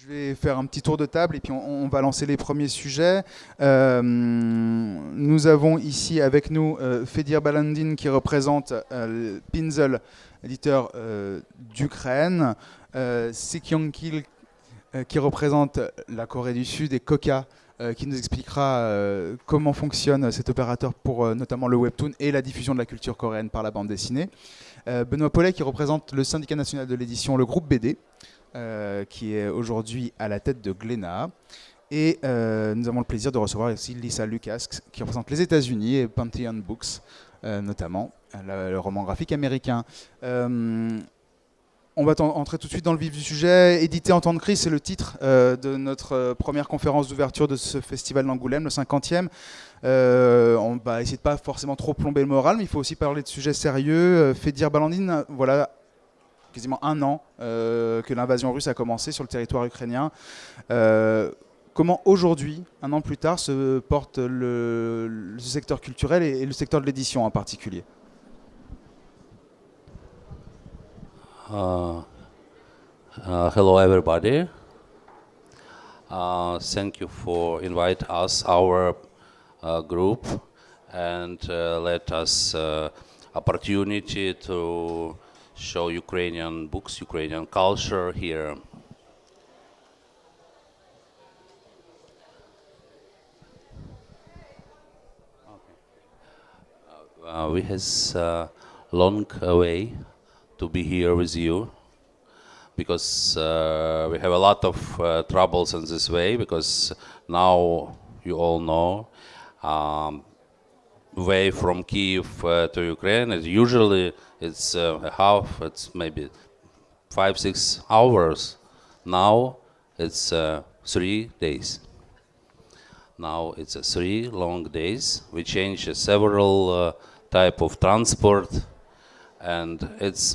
Je vais faire un petit tour de table et puis on va lancer les premiers sujets. Nous avons ici avec nous Fedir Balandin qui représente Pinzel, éditeur d'Ukraine, Sekyongkil qui représente la Corée du Sud et Koka qui nous expliquera comment fonctionne cet opérateur pour notamment le webtoon et la diffusion de la culture coréenne par la bande dessinée. Benoît Paulet qui représente le syndicat national de l'édition, le groupe BD, qui est aujourd'hui à la tête de Glénat. Et nous avons le plaisir de recevoir aussi Lisa Lucas qui représente les États-Unis et Pantheon Books, notamment le roman graphique américain. On va entrer tout de suite dans le vif du sujet. Édité en temps de crise, c'est le titre de notre première conférence d'ouverture de ce festival d'Angoulême, le 50e. On va essayer de pas forcément trop plomber le moral, mais il faut aussi parler de sujets sérieux. Fedir Balandin, voilà quasiment un an que l'invasion russe a commencé sur le territoire ukrainien. Comment aujourd'hui, un an plus tard, se porte le secteur culturel et le secteur de l'édition en particulier? Hello, everybody. Thank you for invite us, our group, and let us opportunity to show Ukrainian books, Ukrainian culture here. We has long way to be here with you because we have a lot of troubles in this way because now you all know way from Kiev to Ukraine is usually it's a half, it's maybe 5-6 hours. Now it's 3 days. Now it's 3 long days. We change several type of transport, and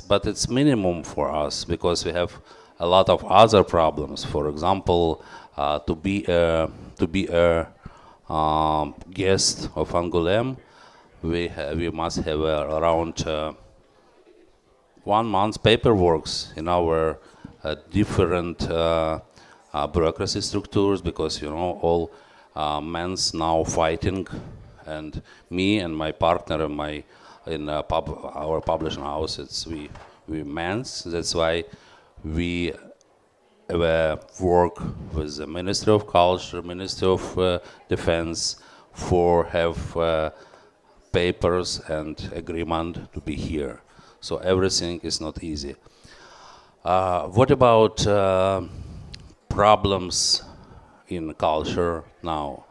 but it's minimum for us because we have a lot of other problems. For example, to be a guest of Angoulême, we must have around 1 month paperwork in our different bureaucracy structures because you know all men's now fighting, and me and my partner and our publishing house, we men's. That's why we work with the Ministry of Culture, Ministry of Defense for have papers and agreement to be here. So everything is not easy. What about problems in culture now?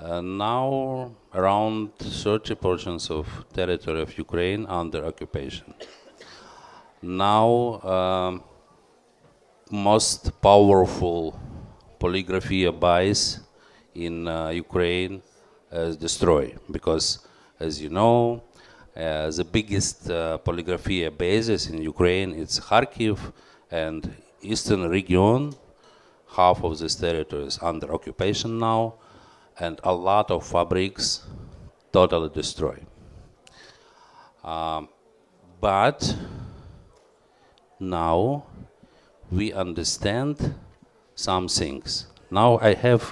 Now around 30% of territory of Ukraine under occupation. Now most powerful polygraphia base in Ukraine is destroyed because, as you know, the biggest polygraphia bases in Ukraine is Kharkiv and eastern region. Half of this territory is under occupation now, and a lot of fabrics totally destroyed. But now we understand some things. Now I have,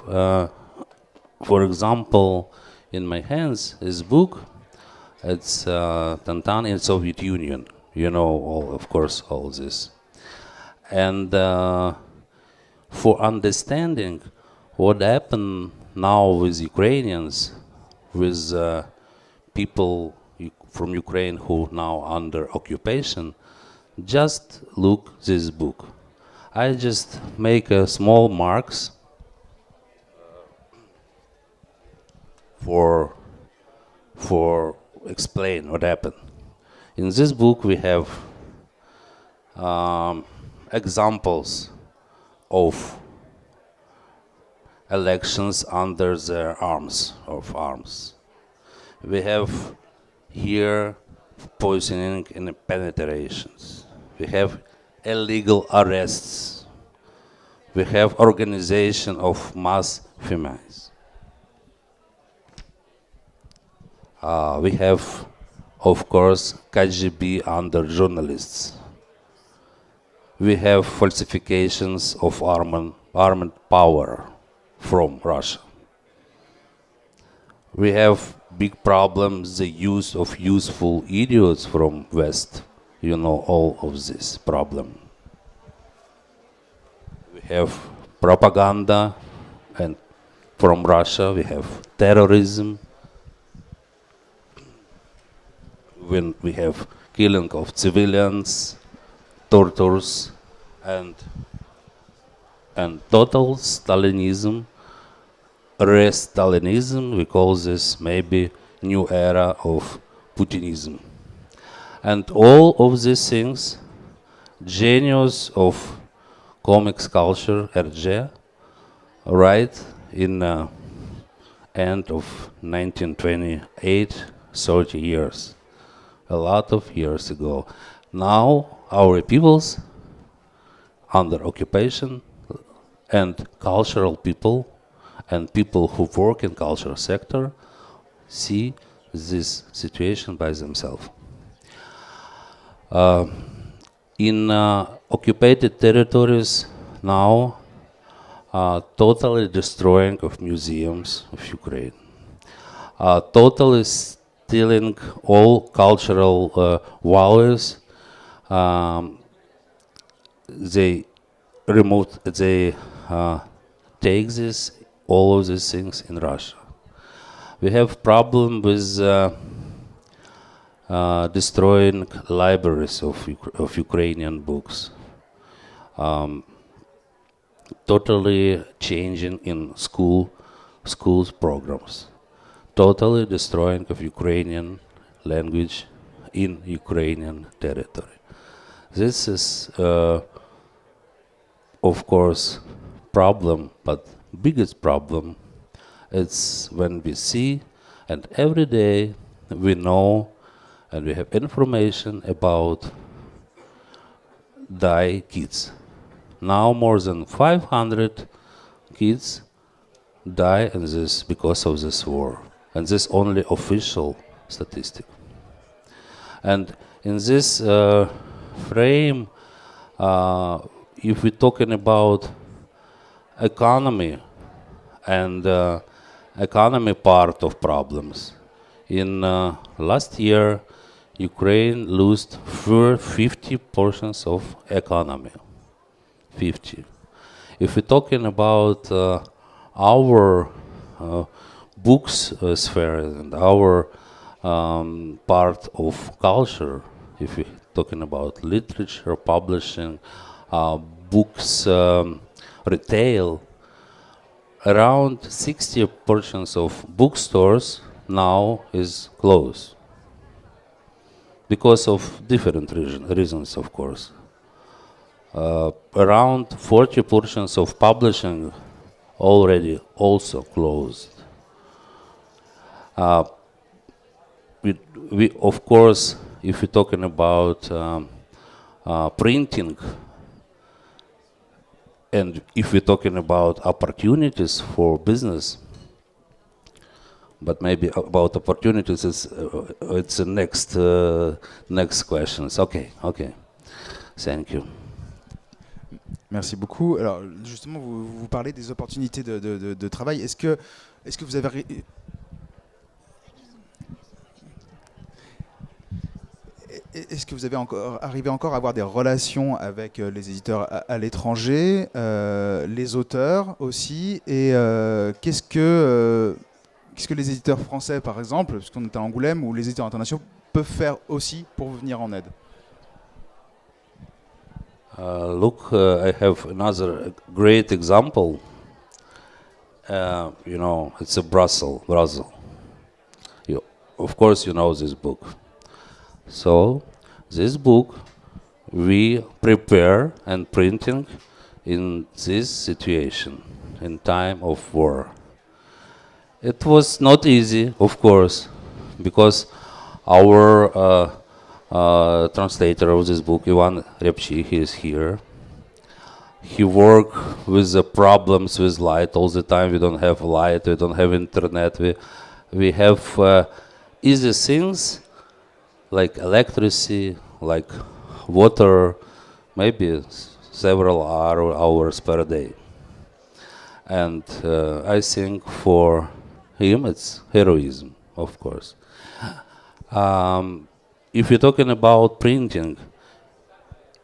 for example, in my hands this book. It's Tantan in Soviet Union. You know, of course, all this. And for understanding what happened now with Ukrainians, with people from Ukraine who now under occupation, just look this book. I just make a small marks for explain what happened. In this book we have examples of elections under the arms. We have here poisoning and penetrations. We have illegal arrests. We have organization of mass femicides. We have, of course, KGB under journalists. we have falsifications of armed power from Russia. We have big problems, the use of useful idiots from West. You know all of this problem. We have propaganda, and from Russia we have terrorism. When we have killing of civilians, tortures, and total Stalinism, re-Stalinism, we call this maybe new era of Putinism. And all of these things, genius of comics culture, Hergé, right in end of 1928, 30 years, a lot of years ago. Now our peoples under occupation and cultural people and people who work in cultural sector see this situation by themselves. In occupied territories now, totally destroying of museums of Ukraine, totally stealing all cultural values. They take this, all of these things in Russia. We have problem with destroying libraries of Ukrainian books, totally changing in schools programs, totally destroying of Ukrainian language in Ukrainian territory. This is, of course, problem, but biggest problem it's when we see and every day we know and we have information about die kids. Now more than 500 kids die in this because of this war, and this only official statistic. And in this frame, if we're talking about economy and economy part of problems, in last year Ukraine lost 50% of economy. 50. If we're talking about our books sphere and our part of culture, if we're talking about literature, publishing, books, retail, around 60% of bookstores now is closed because of different reasons, of course. Around 40% of publishing already also closed. We of course, if we're talking about printing, and if we're talking about opportunities for business, but maybe about opportunities, it's the next questions. Okay. Thank you. Merci beaucoup. Alors justement, vous parlez des opportunités de travail. Est-ce que vous avez arrivé encore à avoir des relations avec les éditeurs à l'étranger, les auteurs aussi, et qu'est-ce que les éditeurs français, par exemple, puisqu'on est à Angoulême, ou les éditeurs internationaux peuvent faire aussi pour venir en aide? Look, I have another great example. It's a Brussels. Of course, you know this book. So, this book we prepare and printing in this situation, in time of war. It was not easy, of course, because our translator of this book, Ivan Repchi, he is here. He worked with the problems with light all the time. We don't have light, we don't have internet. We have easy things like electricity, like water, maybe several hours per day. And I think for him it's heroism, of course. If you're talking about printing,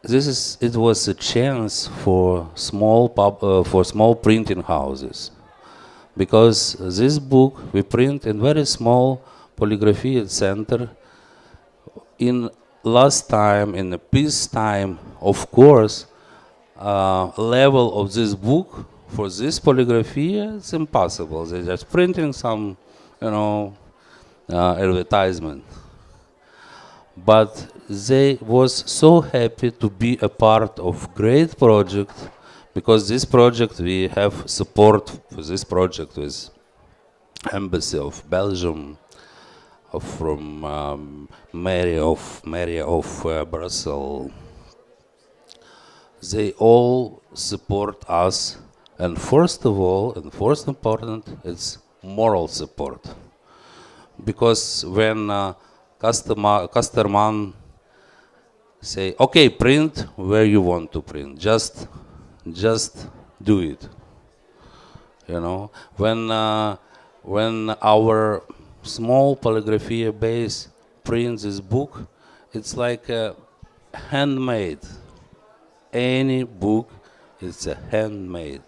it was a chance for small printing houses, because this book we print in very small polygraphy center. In last time, in the peace time, of course, level of this book for this polygraphy it's impossible. They're just printing some, advertisement. But they was so happy to be a part of great project, because this project we have support for this project with Embassy of Belgium, from Mary of Brussels. They all support us, and first of all, and first important, it's moral support, because when customer say, okay, print where you want to print, just do it. When our small polygraphy base prints this book, it's like a handmade. Any book is a handmade,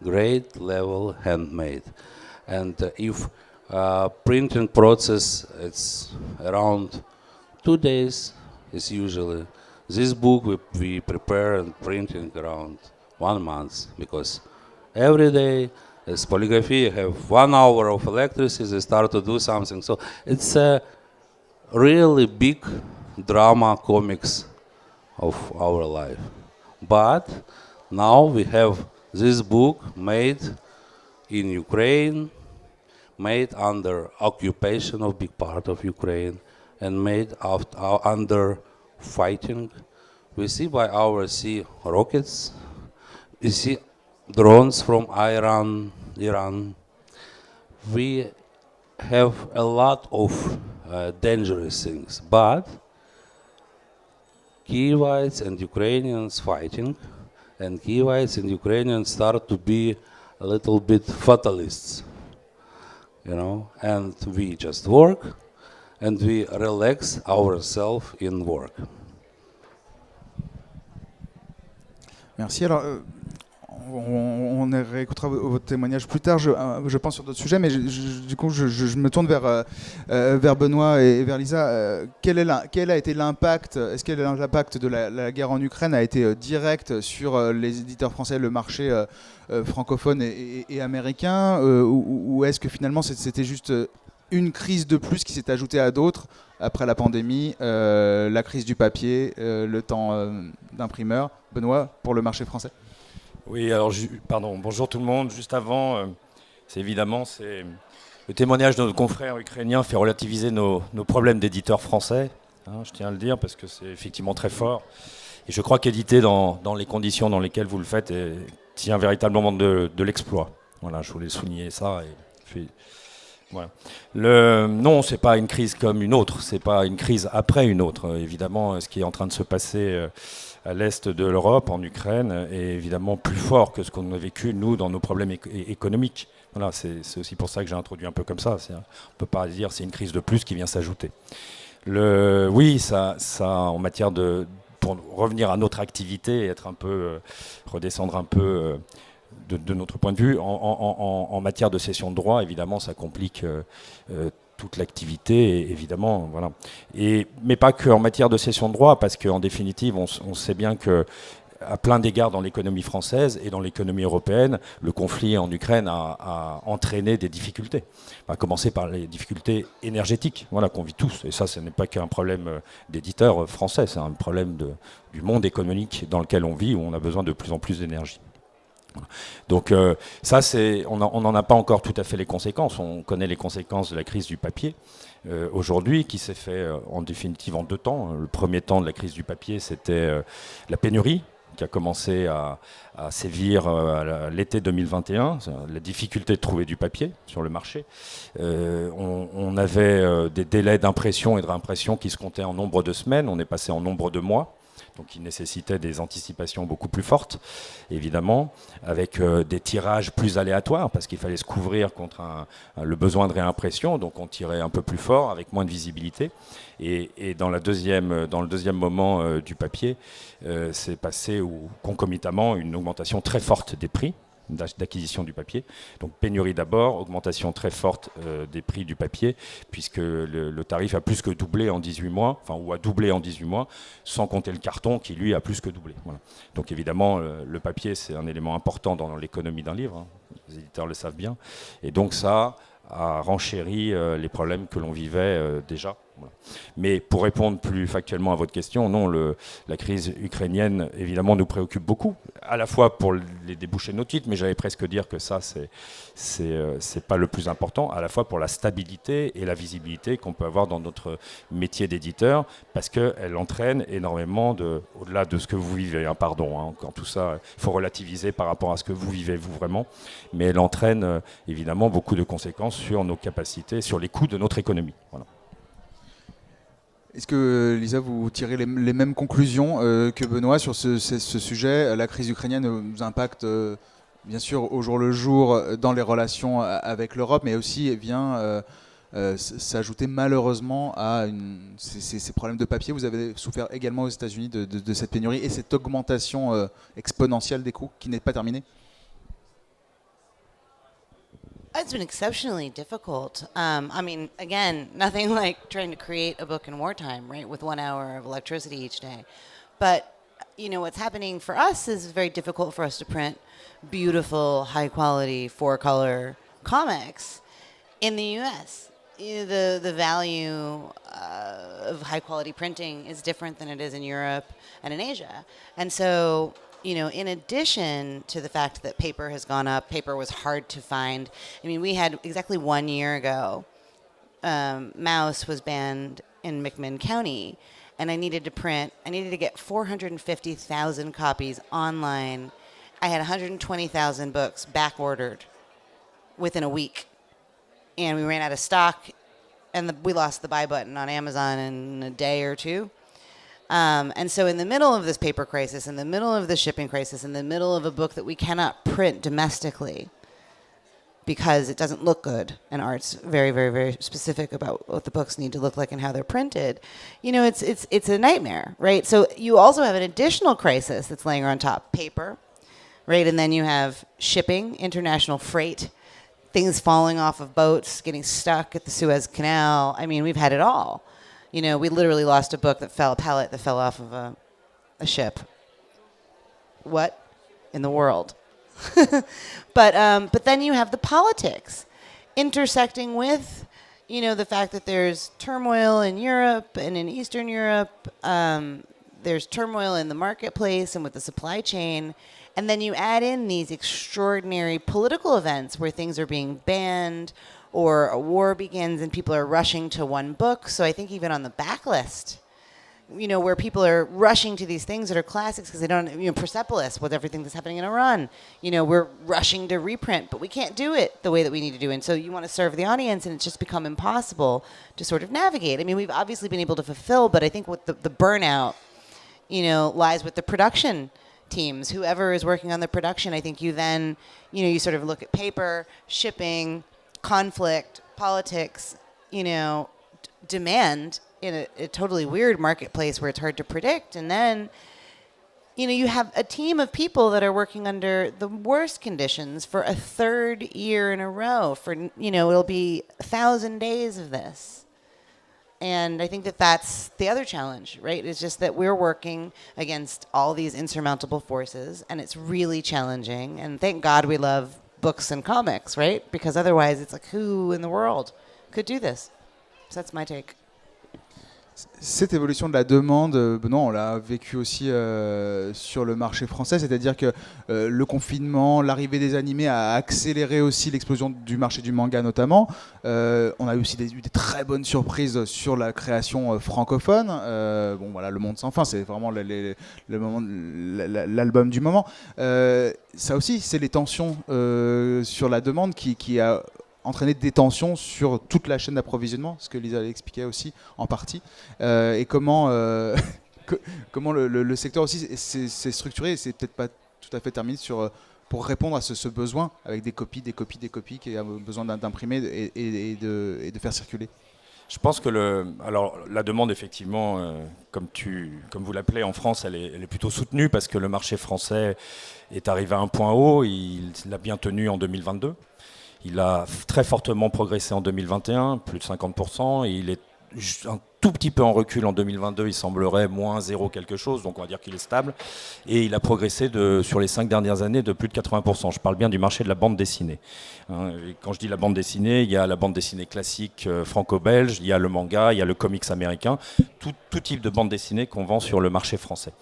great level handmade. And if printing process, it's around 2 days is usually. This book we prepare and printing around 1 month, because every day as polygraphy have 1 hour of electricity, they start to do something. So it's a really big drama comics of our life. But now we have this book made in Ukraine, made under occupation of big part of Ukraine, and made under fighting. We see by our sea rockets, we see drones from Iran. We have a lot of dangerous things, but Kievites and Ukrainians fighting, and Kievites and Ukrainians start to be a little bit fatalists, and we just work and we relax ourselves in work. Merci. Alors, on réécoutera votre témoignage plus tard, je pense, sur d'autres sujets, mais du coup, je me tourne vers Benoît et vers Lisa. Quel a été l'impact? Est-ce que l'impact de la guerre en Ukraine a été direct sur les éditeurs français, le marché francophone et américain, ou est-ce que finalement c'était juste une crise de plus qui s'est ajoutée à d'autres après la pandémie, la crise du papier, le temps d'imprimeur? Benoît, pour le marché français? Oui, alors, bonjour tout le monde. Juste avant, c'est le témoignage de nos confrères ukrainiens fait relativiser nos problèmes d'éditeurs français, je tiens à le dire, parce que c'est effectivement très fort. Et je crois qu'éditer dans les conditions dans lesquelles vous le faites tient véritablement de l'exploit. Voilà, je voulais souligner ça. Voilà. Non, c'est pas une crise comme une autre, c'est pas une crise après une autre. Évidemment, ce qui est en train de se passer à l'est de l'Europe, en Ukraine, est évidemment plus fort que ce qu'on a vécu, nous, dans nos problèmes économiques. Voilà, c'est aussi pour ça que j'ai introduit un peu comme ça. On ne peut pas dire que c'est une crise de plus qui vient s'ajouter. Oui, ça, en matière pour revenir à notre activité et redescendre un peu de notre point de vue, en matière de cession de droit, évidemment, ça complique toute l'activité, évidemment, voilà. Mais pas qu'en matière de cession de droit, parce qu'en définitive, on sait bien que, à plein d'égards dans l'économie française et dans l'économie européenne, le conflit en Ukraine a entraîné des difficultés. À commencer par les difficultés énergétiques, voilà, qu'on vit tous. Et ça, ce n'est pas qu'un problème d'éditeurs français, c'est un problème du monde économique dans lequel on vit, où on a besoin de plus en plus d'énergie. Donc ça, on n'en a pas encore tout à fait les conséquences. On connaît les conséquences de la crise du papier aujourd'hui, qui s'est fait en définitive en 2 temps. Le premier temps de la crise du papier, c'était la pénurie, qui a commencé à sévir à l'été 2021, la difficulté de trouver du papier sur le marché. On avait des délais d'impression et de réimpression qui se comptaient en nombre de semaines, on est passé en nombre de mois. donc il nécessitait des anticipations beaucoup plus fortes, évidemment, avec des tirages plus aléatoires, parce qu'il fallait se couvrir contre le besoin de réimpression, donc on tirait un peu plus fort, avec moins de visibilité. Et dans le deuxième moment du papier, c'est passé concomitamment une augmentation très forte des prix d'acquisition du papier. Donc pénurie d'abord, augmentation très forte des prix du papier, puisque le tarif a plus que doublé en 18 mois, enfin, ou a doublé en 18 mois, sans compter le carton qui, lui, a plus que doublé. Voilà. Donc évidemment, le papier, c'est un élément important dans l'économie d'un livre, hein. Les éditeurs le savent bien. Et donc ça a renchéri les problèmes que l'on vivait déjà. Voilà. Mais pour répondre plus factuellement à votre question, non, la crise ukrainienne, évidemment, nous préoccupe beaucoup, à la fois pour les débouchés de nos titres, mais j'allais presque dire que ça, c'est pas le plus important, à la fois pour la stabilité et la visibilité qu'on peut avoir dans notre métier d'éditeur, parce qu'elle entraîne énormément, au-delà de ce que vous vivez, hein, pardon, hein, quand tout ça, il faut relativiser par rapport à ce que vous vivez, vous, vraiment, mais elle entraîne évidemment beaucoup de conséquences sur nos capacités, sur les coûts de notre économie. Voilà. Est-ce que, Lisa, vous tirez les mêmes conclusions que Benoît sur ce sujet? La crise ukrainienne nous impacte bien sûr au jour le jour dans les relations avec l'Europe, mais aussi vient s'ajouter malheureusement à ces problèmes de papier. Vous avez souffert également aux États-Unis de cette pénurie et cette augmentation exponentielle des coûts qui n'est pas terminée? It's been exceptionally difficult. I mean, again, nothing like trying to create a book in wartime, right, with 1 hour of electricity each day. But, you know, what's happening for us is very difficult for us to print beautiful, high-quality, 4-color comics in the U.S. The value of high-quality printing is different than it is in Europe and in Asia. And so, you know, in addition to the fact that paper has gone up, paper was hard to find. I mean, we had exactly 1 year ago, Mouse was banned in McMinn County, and I needed to get 450,000 copies online. I had 120,000 books back ordered within a week, and we ran out of stock, and we lost the buy button on Amazon in a day or two. And so in the middle of this paper crisis, in the middle of the shipping crisis, in the middle of a book that we cannot print domestically because it doesn't look good, and art's very, very, very specific about what the books need to look like and how they're printed, you know, it's a nightmare, right? So you also have an additional crisis that's laying on top, paper, right? And then you have shipping, international freight, things falling off of boats, getting stuck at the Suez Canal. I mean, we've had it all. You know, we literally lost a pallet that fell off of a ship. What in the world? But then you have the politics intersecting with, you know, the fact that there's turmoil in Europe and in Eastern Europe. There's turmoil in the marketplace and with the supply chain. And then you add in these extraordinary political events where things are being banned, or a war begins and people are rushing to one book. So I think even on the backlist, you know, where people are rushing to these things that are classics because they don't, you know, Persepolis with everything that's happening in Iran, you know, we're rushing to reprint, but we can't do it the way that we need to do. And so you want to serve the audience, and it's just become impossible to sort of navigate. I mean, we've obviously been able to fulfill, but I think what the burnout, you know, lies with the production teams. Whoever is working on the production, I think you then, you know, you sort of look at paper, shipping, conflict, politics, you know, demand in a totally weird marketplace where it's hard to predict. And then, you know, you have a team of people that are working under the worst conditions for a third year in a row. For, you know, it'll be 1,000 days of this. And I think that that's the other challenge, right? It's just that we're working against all these insurmountable forces, and it's really challenging. And thank God we love books and comics, right? Because otherwise it's like, who in the world could do this? So that's my take. Cette évolution de la demande, Benoît, on l'a vécu aussi sur le marché français, c'est-à-dire que le confinement, l'arrivée des animés a accéléré aussi l'explosion du marché du manga notamment. On a eu aussi eu des très bonnes surprises sur la création francophone. Bon voilà, Le Monde sans fin, c'est vraiment l'album du moment. Ça aussi, c'est les tensions sur la demande qui a entraîner des tensions sur toute la chaîne d'approvisionnement, ce que Lisa expliquait aussi en partie, et comment comment le secteur aussi s'est structuré, et c'est peut-être pas tout à fait terminé pour répondre à ce besoin avec des copies qui a besoin d'imprimer et de faire circuler. Je pense que la demande, effectivement, comme vous l'appelez en France, elle est plutôt soutenue parce que le marché français est arrivé à un point haut. Il l'a bien tenu en 2022. Il a très fortement progressé en 2021, plus de 50%. Et il est un tout petit peu en recul en 2022. Il semblerait moins 0 quelque chose, donc on va dire qu'il est stable. Et il a progressé sur les 5 dernières années de plus de 80%. Je parle bien du marché de la bande dessinée. Et quand je dis la bande dessinée, il y a la bande dessinée classique franco-belge, il y a le manga, il y a le comics américain, tout type de bande dessinée qu'on vend sur le marché français.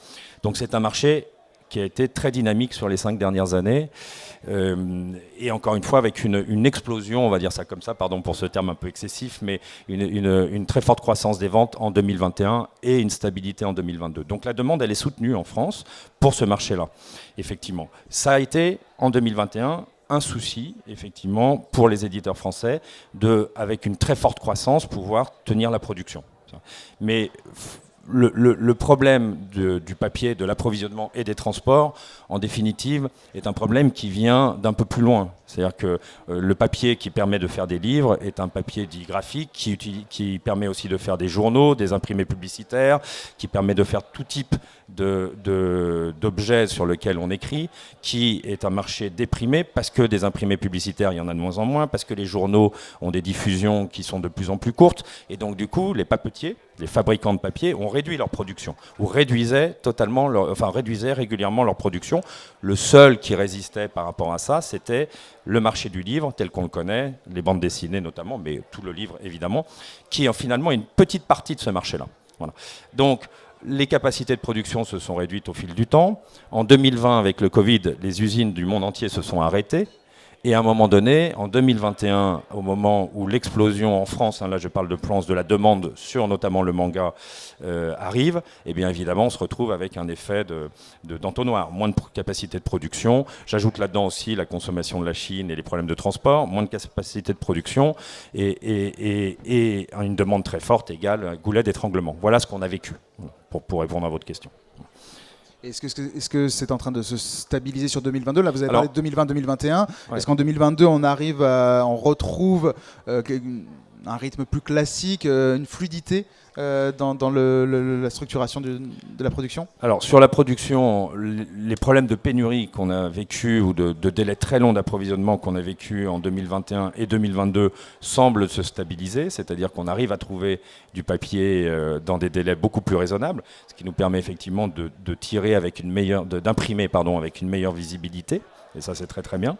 Donc c'est un marché qui a été très dynamique sur les 5 dernières années. Et encore une fois, avec une explosion, on va dire ça comme ça, pardon pour ce terme un peu excessif, mais une très forte croissance des ventes en 2021 et une stabilité en 2022. Donc la demande, elle est soutenue en France pour ce marché-là, effectivement. Ça a été, en 2021, un souci, effectivement, pour les éditeurs français, avec une très forte croissance, pouvoir tenir la production. Mais le problème du papier, de l'approvisionnement et des transports, en définitive, est un problème qui vient d'un peu plus loin. C'est-à-dire que le papier qui permet de faire des livres est un papier dit graphique, qui permet aussi de faire des journaux, des imprimés publicitaires, qui permet de faire tout type d'objets sur lesquels on écrit, qui est un marché déprimé parce que des imprimés publicitaires, il y en a de moins en moins, parce que les journaux ont des diffusions qui sont de plus en plus courtes, et donc du coup, les papetiers, les fabricants de papier ont réduit leur production, ou réduisaient régulièrement leur production. Le seul qui résistait par rapport à ça, c'était le marché du livre, tel qu'on le connaît, les bandes dessinées notamment, mais tout le livre évidemment, qui est finalement une petite partie de ce marché-là. Voilà. Donc, les capacités de production se sont réduites au fil du temps. En 2020, avec le Covid, les usines du monde entier se sont arrêtées. Et à un moment donné, en 2021, au moment où l'explosion en France, là je parle de France, de la demande sur notamment le manga arrive, et bien évidemment on se retrouve avec un effet d'entonnoir, moins de capacité de production. J'ajoute là-dedans aussi la consommation de la Chine et les problèmes de transport, moins de capacité de production et une demande très forte égale goulet d'étranglement. Voilà ce qu'on a vécu, pour répondre à votre question. Est-ce que c'est en train de se stabiliser sur 2022 ? Là, vous avez parlé de 2020-2021. Ouais. Est-ce qu'en 2022, on retrouve un rythme plus classique, une fluidité dans la structuration de la production ? Alors, sur la production, les problèmes de pénurie qu'on a vécu ou de délais très longs d'approvisionnement qu'on a vécu en 2021 et 2022 semblent se stabiliser, c'est-à-dire qu'on arrive à trouver du papier dans des délais beaucoup plus raisonnables, ce qui nous permet effectivement de tirer d'imprimer avec une meilleure visibilité, et ça c'est très très bien.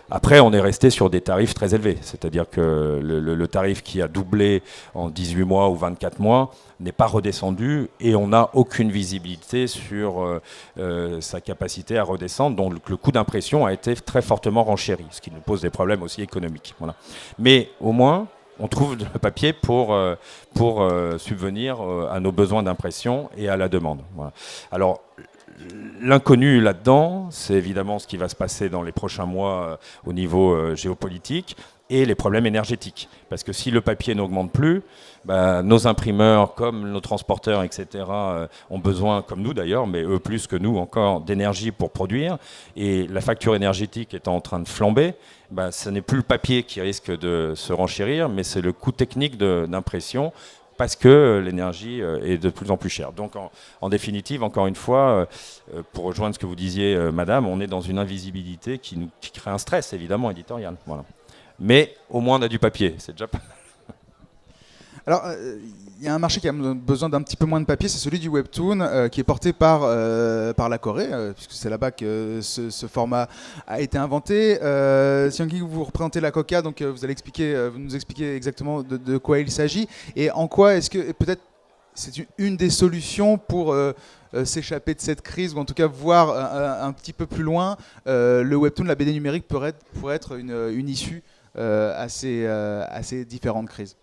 Après, on est resté sur des tarifs très élevés, c'est-à-dire que le tarif qui a doublé en 18 mois ou 24 mois n'est pas redescendu et on n'a aucune visibilité sur sa capacité à redescendre, donc le coût d'impression a été très fortement renchéri, ce qui nous pose des problèmes aussi économiques. Voilà. Mais au moins, on trouve le papier pour subvenir à nos besoins d'impression et à la demande. Voilà. Alors, l'inconnu là-dedans, c'est évidemment ce qui va se passer dans les prochains mois au niveau géopolitique et les problèmes énergétiques. Parce que si le papier n'augmente plus, nos imprimeurs, comme nos transporteurs, etc., ont besoin, comme nous d'ailleurs, mais eux plus que nous encore, d'énergie pour produire. Et la facture énergétique étant en train de flamber, ce n'est plus le papier qui risque de se renchérir, mais c'est le coût technique d'impression, parce que l'énergie est de plus en plus chère. Donc en définitive, encore une fois, pour rejoindre ce que vous disiez, madame, on est dans une invisibilité qui crée un stress, évidemment, éditorial. Voilà. Mais au moins on a du papier, c'est déjà pas mal. Alors, il y a un marché qui a besoin d'un petit peu moins de papier, c'est celui du webtoon, qui est porté par la Corée, puisque c'est là-bas que ce format a été inventé. Seong-gi, vous représentez la Coca, donc vous nous expliquer exactement de quoi il s'agit, et en quoi est-ce que peut-être c'est une des solutions pour s'échapper de cette crise, ou en tout cas voir un petit peu plus loin. Le webtoon, la BD numérique pourrait être une issue à ces différentes crises.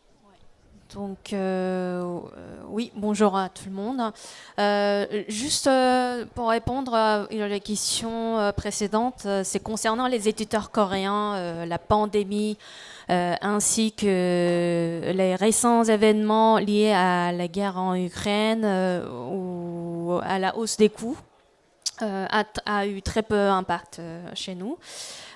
Donc, oui, bonjour à tout le monde. Juste pour répondre à la question précédente, c'est concernant les éditeurs coréens, la pandémie, ainsi que les récents événements liés à la guerre en Ukraine ou à la hausse des coûts. A eu très peu d'impact chez nous.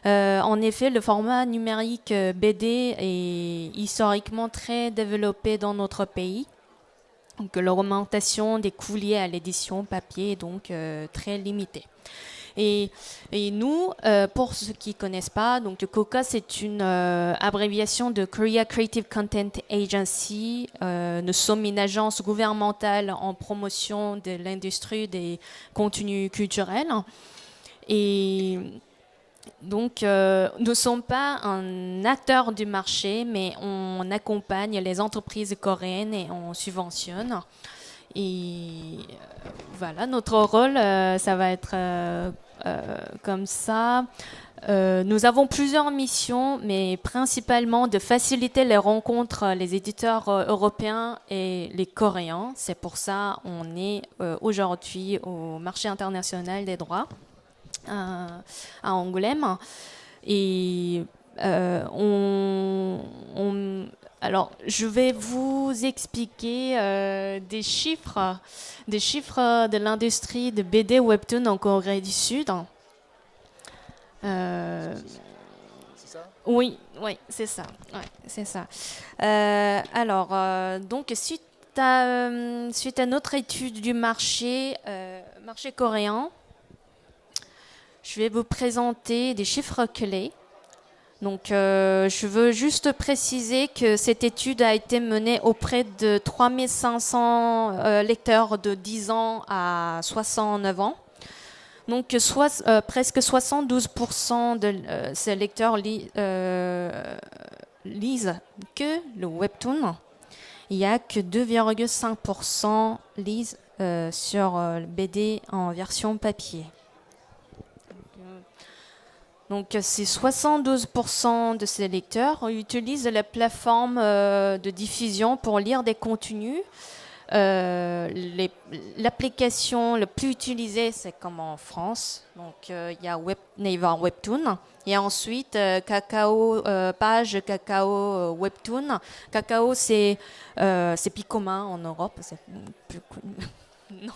En effet, le format numérique BD est historiquement très développé dans notre pays. Donc, l'augmentation des coûts liés à l'édition papier est donc très limitée. Et nous, pour ceux qui ne connaissent pas, donc KOCA, c'est une abréviation de Korea Creative Content Agency. Nous sommes une agence gouvernementale en promotion de l'industrie des contenus culturels. Et donc, nous ne sommes pas un acteur du marché, mais on accompagne les entreprises coréennes et on subventionne. Et voilà, notre rôle, ça va être comme ça. Nous avons plusieurs missions, mais principalement de faciliter les rencontres, les éditeurs européens et les Coréens. C'est pour ça qu'on est aujourd'hui au marché international des droits à Angoulême. Et alors, je vais vous expliquer des chiffres de l'industrie de BD Webtoon en Corée du Sud. C'est ça? Oui, c'est ça. Ouais, c'est ça. Donc, suite à notre étude du marché coréen, je vais vous présenter des chiffres clés. Donc, je veux juste préciser que cette étude a été menée auprès de 3500 lecteurs de 10 ans à 69 ans. Donc, presque 72% de ces lecteurs lisent que le webtoon. Il n'y a que 2,5% lisent sur le BD en version papier. Donc, ces 72% de ces lecteurs utilisent la plateforme de diffusion pour lire des contenus. L'application la plus utilisée, c'est comme en France. Donc, il y a Naver Webtoon. Et ensuite, page Kakao Webtoon. Kakao, c'est Picoma en Europe. C'est plus connu. Non.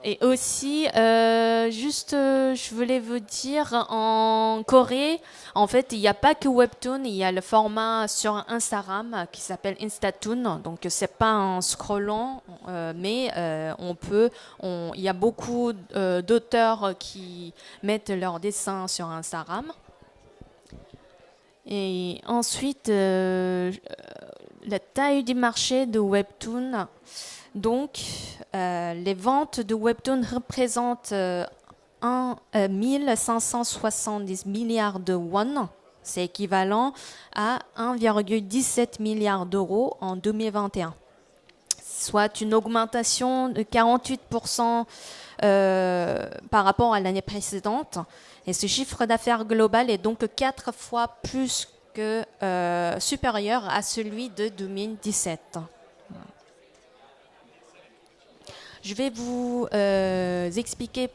Et aussi, je voulais vous dire, en Corée, en fait, il n'y a pas que Webtoon, il y a le format sur Instagram qui s'appelle Instatoon. Donc, c'est pas un scrollant, mais il y a beaucoup d'auteurs qui mettent leurs dessins sur Instagram. Et ensuite, la taille du marché de Webtoon. Donc, les ventes de Webtoon représentent 1570 milliards de won. C'est équivalent à 1,17 milliard d'euros en 2021. Soit une augmentation de 48% par rapport à l'année précédente. Et ce chiffre d'affaires global est donc 4 fois plus que supérieur à celui de 2017. Je vais vous expliquer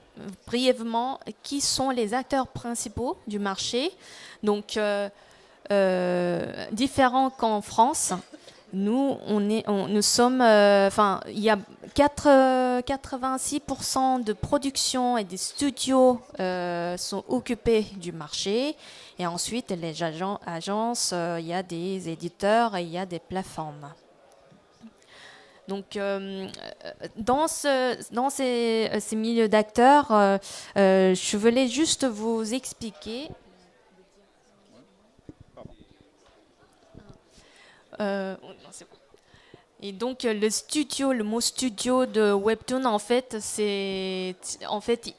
brièvement qui sont les acteurs principaux du marché. Donc, différents qu'en France, nous sommes, il y a 86% de production et des studios sont occupés du marché. Et ensuite, les agences, il y a des éditeurs et il y a des plateformes. Donc, dans ces milieux d'acteurs, je voulais juste vous expliquer. C'est bon. Et donc, le mot studio de Webtoon, en fait,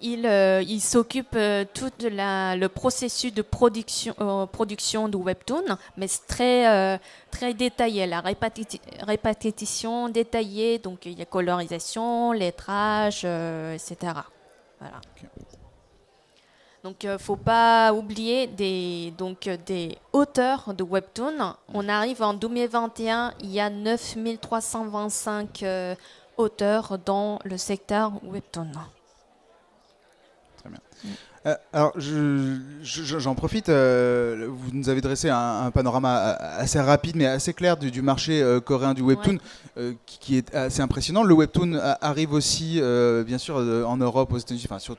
il s'occupe tout le processus de production de Webtoon, mais c'est très détaillé, la répétition détaillée, donc il y a colorisation, lettrage, etc. Voilà. Okay. Donc, faut pas oublier des auteurs de webtoon. On arrive en 2021, il y a 9325 auteurs dans le secteur webtoon. Très bien. Alors, j'en profite, vous nous avez dressé un panorama assez rapide mais assez clair du marché coréen du webtoon, qui est assez impressionnant. Le webtoon arrive aussi, bien sûr, en Europe, aux États-Unis, enfin, sur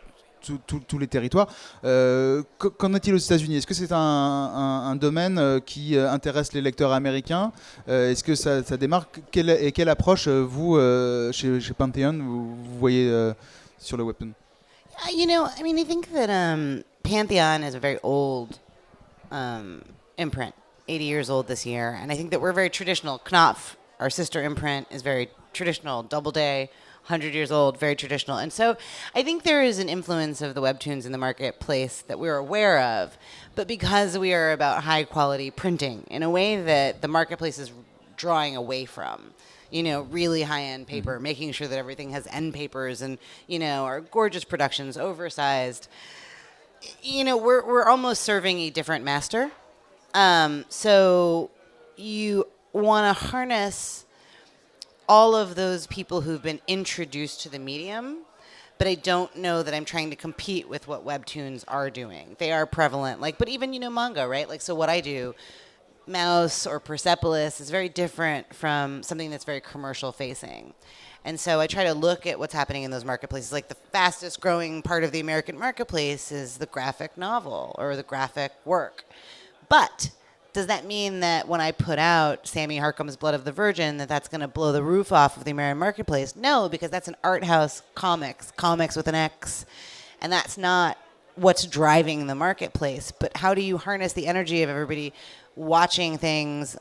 tous les territoires. Qu'en est-il aux États-Unis? Est-ce que c'est un domaine qui intéresse les lecteurs américains? Est-ce que ça démarre? Quelle approche, vous, chez Pantheon, vous voyez sur le webtoon? You know, I mean, I think that Pantheon is a very old imprint, 80 years old this year. And I think that we're very traditional. Knopf, our sister imprint, is very traditional. Doubleday, 100 years old, very traditional. And so I think there is an influence of the webtoons in the marketplace that we're aware of. But because we are about high quality printing in a way that the marketplace is drawing away from, you know, really high-end paper, making sure that everything has end papers and, you know, our gorgeous productions, oversized. You know, we're almost serving a different master. So you want to harness all of those people who've been introduced to the medium, but I don't know that I'm trying to compete with what webtoons are doing. They are prevalent, like, but even, you know, manga, right? Like, so what I do, Mouse or Persepolis, is very different from something that's very commercial facing. And so I try to look at what's happening in those marketplaces. Like, the fastest growing part of the American marketplace is the graphic novel or the graphic work. But does that mean that when I put out Sammy Harcum's Blood of the Virgin, that's going to blow the roof off of the American marketplace? No, because that's an art house comics with an X. And that's not what's driving the marketplace. But how do you harness the energy of everybody watching things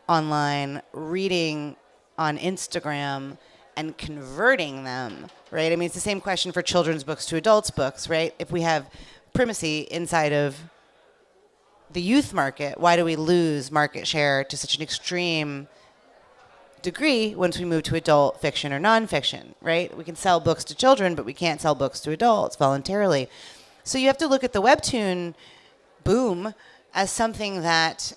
online, reading on Instagram, and converting them, right? I mean, it's the same question for children's books to adults' books, right? If we have primacy inside of the youth market, why do we lose market share to such an extreme degree once we move to adult fiction or nonfiction, right? We can sell books to children, but we can't sell books to adults voluntarily. So you have to look at the webtoon boom as something that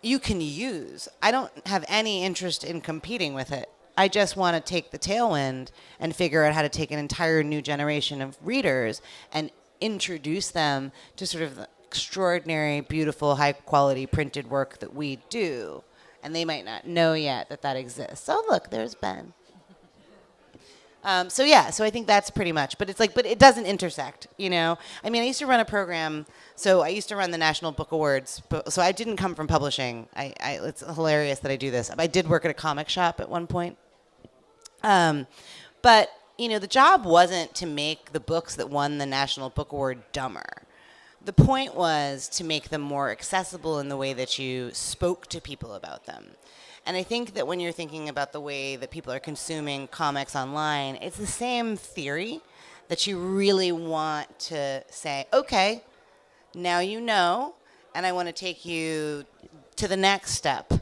you can use. I don't have any interest in competing with it. I just want to take the tailwind and figure out how to take an entire new generation of readers and introduce them to sort of the extraordinary, beautiful, high-quality printed work that we do. And they might not know yet that exists. Oh, look, there's Ben. So I think that's pretty much. But it's like, but it doesn't intersect, you know? I mean, I used to run a program. So I used to run the National Book Awards. So I didn't come from publishing. It's hilarious that I do this. I did work at a comic shop at one point. But, you know, the job wasn't to make the books that won the National Book Award dumber. The point was to make them more accessible in the way that you spoke to people about them. And I think that when you're thinking about the way that people are consuming comics online, it's the same theory that you really want to say, okay, now you know, and I want to take you to the next step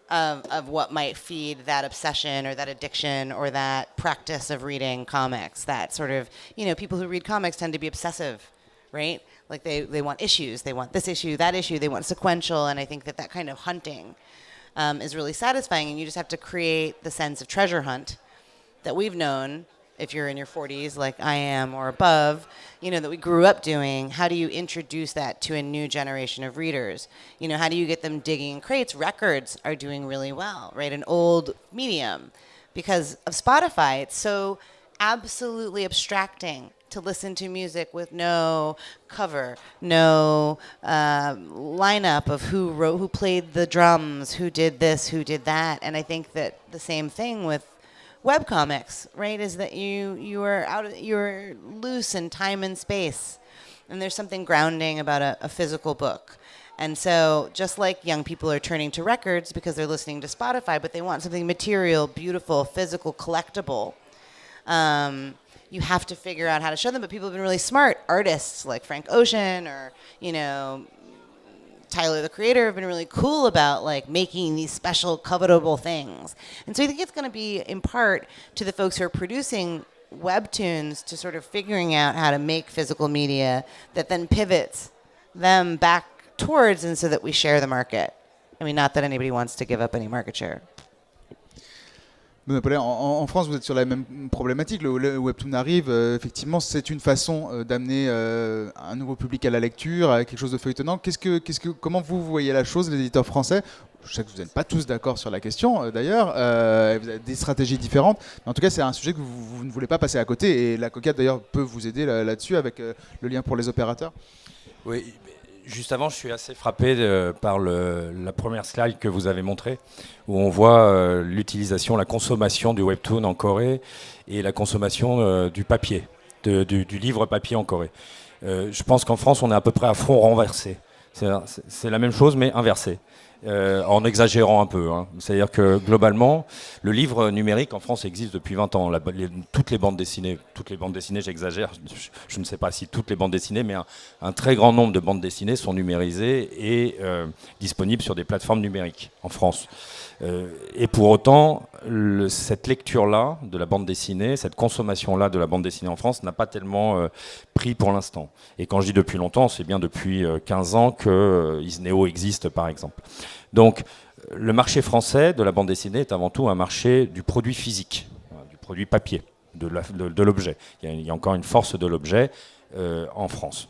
of what might feed that obsession or that addiction or that practice of reading comics. That sort of, you know, people who read comics tend to be obsessive, right? Like they want issues, they want this issue, that issue, they want sequential, and I think that kind of hunting is really satisfying, and you just have to create the sense of treasure hunt that we've known, if you're in your 40s like I am or above, you know, that we grew up doing. How do you introduce that to a new generation of readers? You know, how do you get them digging in crates? Records are doing really well, right? An old medium. Because of Spotify, it's so absolutely abstracting to listen to music with no cover, no lineup of who played the drums, who did this, who did that. And I think that the same thing with webcomics, right, is that you're loose in time and space. And there's something grounding about a physical book. And so just like young people are turning to records because they're listening to Spotify, but they want something material, beautiful, physical, collectible, you have to figure out how to show them. But people have been really smart. Artists like Frank Ocean or, you know, Tyler, the Creator, have been really cool about like making these special covetable things. And so I think it's going to be in part to the folks who are producing webtoons to sort of figuring out how to make physical media that then pivots them back towards, and so that we share the market. I mean, not that anybody wants to give up any market share. En France, vous êtes sur la même problématique. Le webtoon arrive, effectivement, c'est une façon d'amener un nouveau public à la lecture, à quelque chose de feuilletonnant. Comment vous voyez la chose, les éditeurs français? Je sais que vous n'êtes pas tous d'accord sur la question, d'ailleurs. Vous avez des stratégies différentes. Mais en tout cas, c'est un sujet que vous ne voulez pas passer à côté. Et la Cocotte, d'ailleurs, peut vous aider là-dessus avec le lien pour les opérateurs. Oui. Juste avant, je suis assez frappé par la première slide que vous avez montrée, où on voit l'utilisation, la consommation du webtoon en Corée et la consommation du papier, du livre papier en Corée. Je pense qu'en France, on est à peu près à front renversé. C'est la même chose, mais inversé. En exagérant un peu. C'est-à-dire que globalement, le livre numérique en France existe depuis 20 ans. Toutes les bandes dessinées, j'exagère, je ne sais pas si toutes les bandes dessinées, mais un très grand nombre de bandes dessinées sont numérisées et disponibles sur des plateformes numériques en France. Et pour autant, cette lecture-là de la bande dessinée, cette consommation-là de la bande dessinée en France n'a pas tellement pris pour l'instant. Et quand je dis depuis longtemps, c'est bien depuis 15 ans que Isneo existe, par exemple. Donc, le marché français de la bande dessinée est avant tout un marché du produit physique, du produit papier, de l'objet. Il y a encore une force de l'objet en France.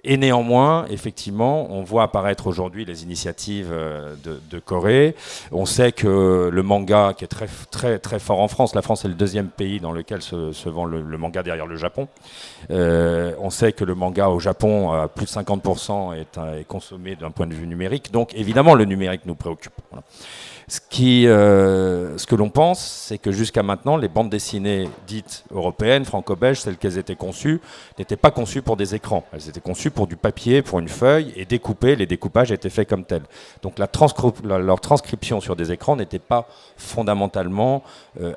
Et néanmoins, effectivement, on voit apparaître aujourd'hui les initiatives de Corée. On sait que le manga, qui est très, très, très fort en France, la France est le deuxième pays dans lequel se vend le manga derrière le Japon. On sait que le manga au Japon, à plus de 50%, est consommé d'un point de vue numérique. Donc, évidemment, le numérique nous préoccupe. Voilà. Ce que l'on pense, c'est que jusqu'à maintenant, les bandes dessinées dites européennes, franco-belges, celles qu'elles étaient conçues, n'étaient pas conçues pour des écrans. Elles étaient conçues pour du papier, pour une feuille, et découpées. Les découpages étaient faits comme tels. Donc leur transcription sur des écrans n'était pas fondamentalement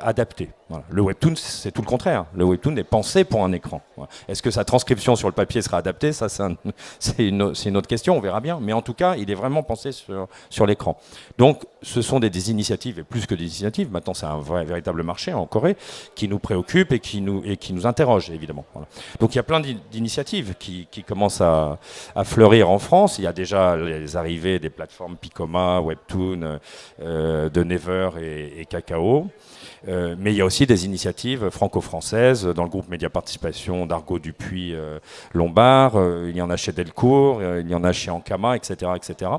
adaptée. Voilà. Le webtoon, c'est tout le contraire. Le webtoon est pensé pour un écran. Voilà. Est-ce que sa transcription sur le papier sera adaptée? Ça, c'est une autre question, on verra bien. Mais en tout cas, il est vraiment pensé sur l'écran. Donc, ce sont des initiatives, et plus que des initiatives, maintenant c'est un véritable marché en Corée, qui nous préoccupe et qui nous interroge, évidemment. Voilà. Donc il y a plein d'initiatives qui commencent à fleurir en France. Il y a déjà les arrivées des plateformes Picoma, Webtoon, de Never et Kakao. Mais il y a aussi des initiatives franco-françaises dans le groupe Média Participation d'Argo Dupuis Lombard. Il y en a chez Delcourt, il y en a chez Ankama, etc., etc.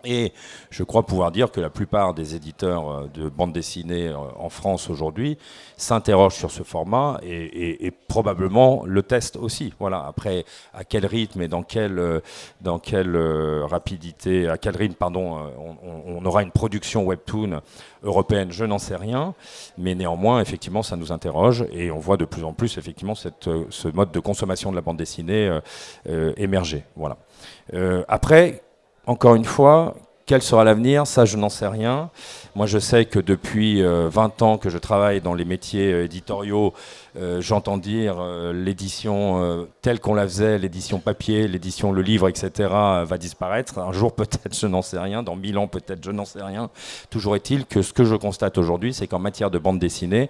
Et je crois pouvoir dire que la plupart des éditeurs de bande dessinée en France aujourd'hui s'interrogent sur ce format et probablement le testent aussi. Voilà. Après, à quel rythme et dans quelle rapidité, à quel rythme, pardon, on aura une production webtoon européenne, je n'en sais rien. Mais néanmoins, effectivement, ça nous interroge et on voit de plus en plus, effectivement, ce mode de consommation de la bande dessinée émerger. Voilà. Après, encore une fois, quel sera l'avenir? Ça, je n'en sais rien. Moi, je sais que depuis 20 ans que je travaille dans les métiers éditoriaux, j'entends dire l'édition telle qu'on la faisait, l'édition papier, l'édition le livre, etc., va disparaître. Un jour, peut-être, je n'en sais rien. Dans 1000 ans, peut-être, je n'en sais rien. Toujours est-il que ce que je constate aujourd'hui, c'est qu'en matière de bande dessinée,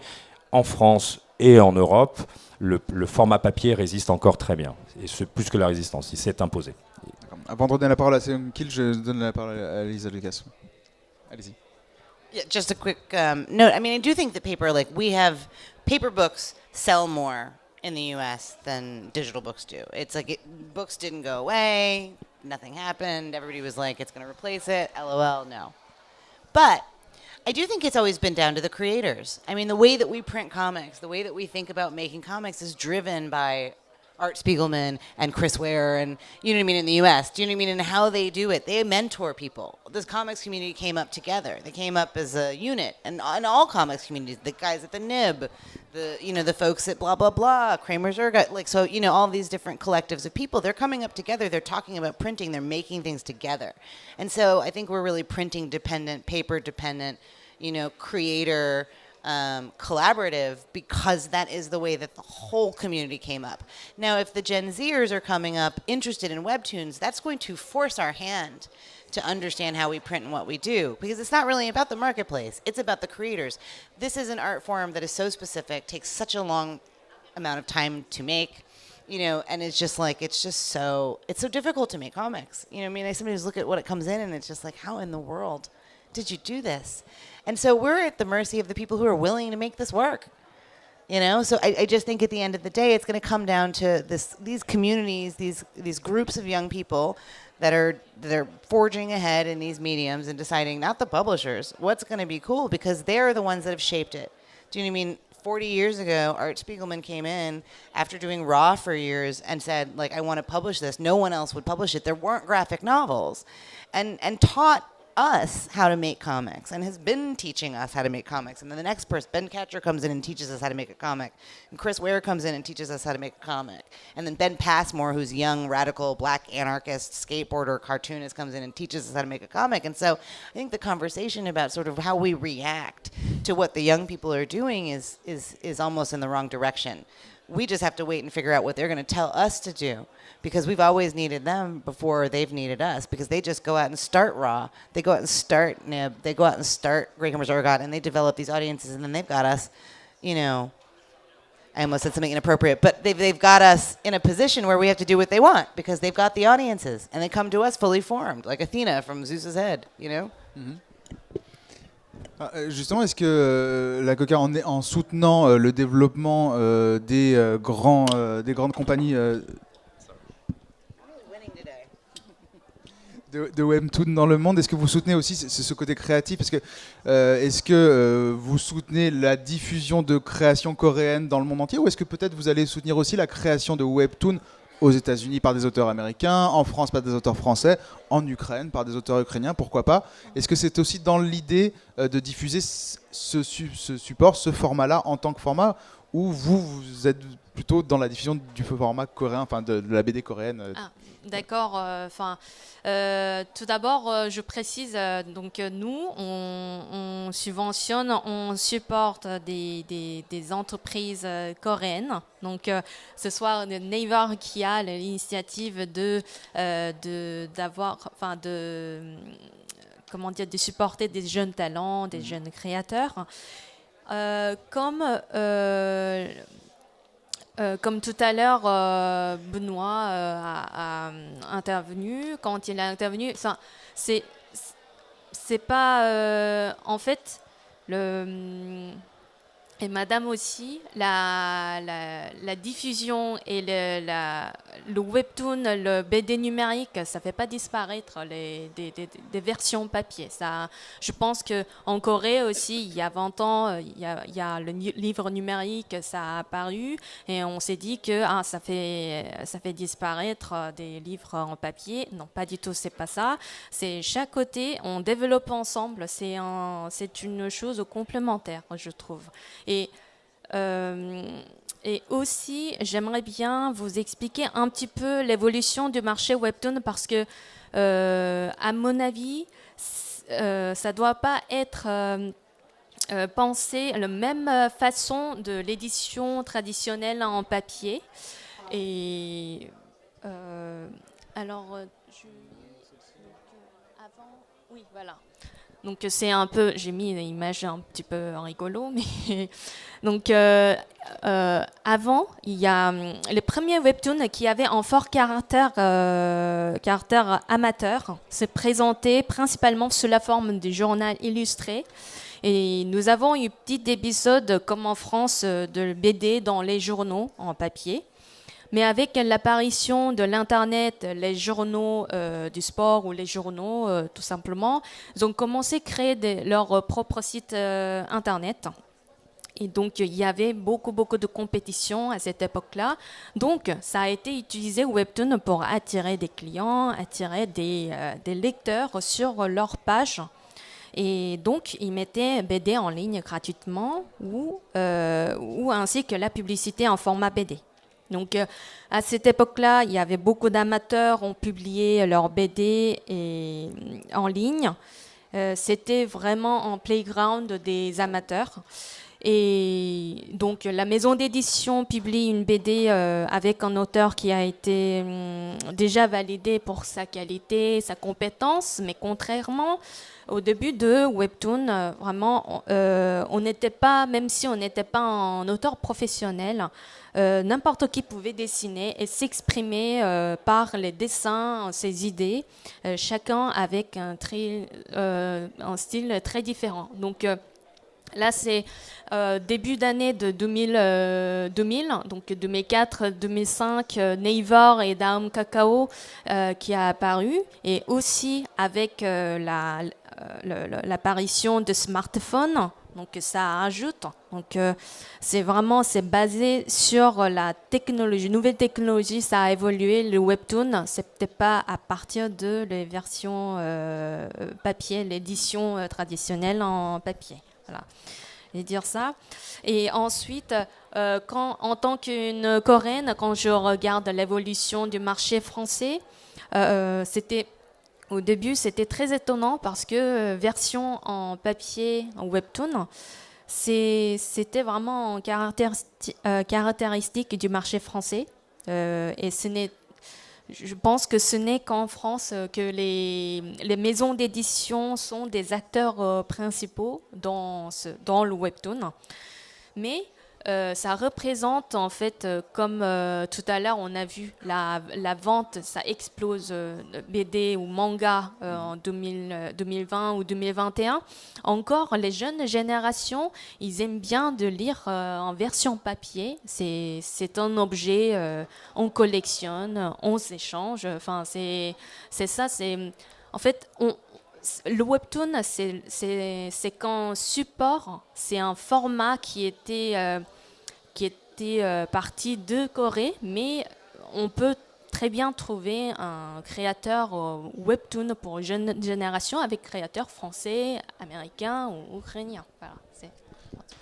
en France et en Europe, le format papier résiste encore très bien. Et c'est plus que la résistance, il s'est imposé. Avant de donner la parole à Seung Kil, je donne la parole à Lisa Lucas. Allez-y. Yeah, just a quick note. I mean, I do think that paper books sell more in the U.S. than digital books do. It's like books didn't go away, nothing happened, everybody was like, it's going to replace it, LOL, no. But I do think it's always been down to the creators. I mean, the way that we print comics, the way that we think about making comics is driven by Art Spiegelman and Chris Ware and, you know what I mean, in the U.S. Do you know what I mean? And how they do it. They mentor people. This comics community came up together. They came up as a unit. And in all comics communities, the guys at the Nib, the folks at blah, blah, blah, Kramer's Ergot, like, so, all these different collectives of people, they're coming up together. They're talking about printing. They're making things together. And so I think we're really printing dependent, paper dependent, creator collaborative, because that is the way that the whole community came up. Now, if the Gen Zers are coming up interested in webtoons, that's going to force our hand to understand how we print and what we do, because it's not really about the marketplace, it's about the creators. This is an art form that is so specific, takes such a long amount of time to make, you know, and it's just like, it's so difficult to make comics. You know what I mean? I sometimes look at what it comes in and it's just like, how in the world did you do this? And so we're at the mercy of the people who are willing to make this work. You know, so I just think at the end of the day, it's going to come down to these communities, these groups of young people that are forging ahead in these mediums and deciding, not the publishers, what's going to be cool, because they're the ones that have shaped it. Do you know what I mean? 40 years ago, Art Spiegelman came in after doing Raw for years and said, like, I want to publish this. No one else would publish it. There weren't graphic novels, and taught us how to make comics, and has been teaching us how to make comics. And then the next person, Ben Catcher, comes in and teaches us how to make a comic. And Chris Ware comes in and teaches us how to make a comic. And then Ben Passmore, who's young, radical, black anarchist, skateboarder, cartoonist, comes in and teaches us how to make a comic. And so I think the conversation about sort of how we react to what the young people are doing is almost in the wrong direction. We just have to wait and figure out what they're going to tell us to do, because we've always needed them before they've needed us, because they just go out and start Raw. They go out and start Nib. They go out and start Great Commerce Orgot, and they develop these audiences, and then they've got us, you know, I almost said something inappropriate, but they've got us in a position where we have to do what they want, because they've got the audiences, and they come to us fully formed, like Athena from Zeus's head, you know? Mm-hmm. Justement, est-ce que la Coca, en soutenant le développement des grandes compagnies de webtoon dans le monde, est-ce que vous soutenez aussi ce côté créatif? Parce que est-ce que vous soutenez la diffusion de créations coréennes dans le monde entier, ou est-ce que peut-être vous allez soutenir aussi la création de webtoon aux États-Unis par des auteurs américains, en France par des auteurs français, en Ukraine par des auteurs ukrainiens, pourquoi pas? Est-ce que c'est aussi dans l'idée de diffuser ce support, ce format-là en tant que format, ou vous êtes plutôt dans la diffusion du format coréen, enfin de la BD coréenne? D'accord. Tout d'abord, je précise, donc nous, on subventionne, on supporte des entreprises coréennes. Donc, ce soir, Naver qui a l'initiative de supporter des jeunes talents, des jeunes créateurs. Comme tout à l'heure, Benoît a intervenu. Quand il a intervenu, c'est pas en fait et Madame aussi, la diffusion et le webtoon, le BD numérique, ça fait pas disparaître des versions papier. Ça, je pense qu'en Corée aussi, il y a 20 ans, il y a le livre numérique, ça a apparu, et on s'est dit que ça fait disparaître des livres en papier. Non, pas du tout, c'est pas ça. C'est chaque côté, on développe ensemble. C'est une chose complémentaire, je trouve. Et aussi, j'aimerais bien vous expliquer un petit peu l'évolution du marché webtoon, parce que, à mon avis, ça doit pas être pensé de la même façon de l'édition traditionnelle en papier. Et oui, voilà. Donc c'est un peu, j'ai mis une image un petit peu rigolo, mais donc avant, il y a les premiers webtoons qui avaient un fort caractère amateur, se présentaient principalement sous la forme de journal illustré. Et nous avons eu un petit épisode, comme en France, de BD dans les journaux en papier. Mais avec l'apparition de l'Internet, les journaux du sport ou les journaux, tout simplement, ils ont commencé à créer leur propre site Internet. Et donc, il y avait beaucoup de compétition à cette époque-là. Donc, ça a été utilisé Webtoon pour attirer des clients, attirer des lecteurs sur leur page. Et donc, ils mettaient BD en ligne gratuitement ou ainsi que la publicité en format BD. Donc, à cette époque-là, il y avait beaucoup d'amateurs qui ont publié leurs BD en ligne. C'était vraiment un playground des amateurs. Et donc la maison d'édition publie une BD avec un auteur qui a été déjà validé pour sa qualité, sa compétence, mais contrairement au début de Webtoon, vraiment, on n'était pas, même si on n'était pas un auteur professionnel, n'importe qui pouvait dessiner et s'exprimer par les dessins, ses idées, chacun avec un style très différent. Donc là, c'est début d'année de 2000, donc 2004-2005, Naver et Daum Kakao qui a apparu, et aussi avec l'apparition de smartphones. Donc ça ajoute. Donc c'est basé sur la technologie, nouvelle technologie. Ça a évolué. Le webtoon, c'était pas à partir de les versions papier, l'édition traditionnelle en papier. Voilà. Et dire ça. Et ensuite, en tant qu'une Coréenne, quand je regarde l'évolution du marché français, au début, c'était très étonnant parce que version en papier, en webtoon, c'était vraiment caractéristique du marché français. Et je pense que ce n'est qu'en France que les maisons d'édition sont des acteurs principaux dans le webtoon. Mais ça représente en fait, comme tout à l'heure on a vu, la vente, ça explose BD ou manga en 2020 ou 2021. Encore, les jeunes générations, ils aiment bien de lire en version papier. C'est un objet, on collectionne, on s'échange. Enfin, c'est ça. En fait, le webtoon, c'est qu'un support, c'est un format qui était parti de Corée, mais on peut très bien trouver un créateur webtoon pour une jeune génération avec créateurs français, américains ou ukrainiens. Voilà,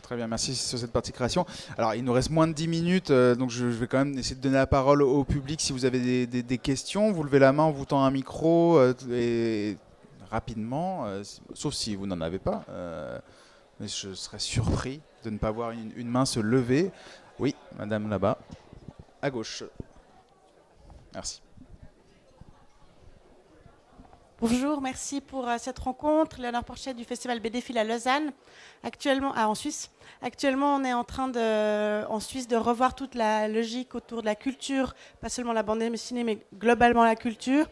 très bien, merci sur cette partie création. Alors, il nous reste moins de 10 minutes, donc je vais quand même essayer de donner la parole au public. Si vous avez des questions, vous levez la main, on vous tend un micro, et rapidement, sauf si vous n'en avez pas. Mais je serais surpris de ne pas voir une main se lever. Oui, madame là-bas, à gauche. Merci. Bonjour, merci pour cette rencontre. Léonore Porchet du Festival BD-Phil à Lausanne, en Suisse. Actuellement, on est en train en Suisse de revoir toute la logique autour de la culture, pas seulement la bande dessinée, mais globalement la culture.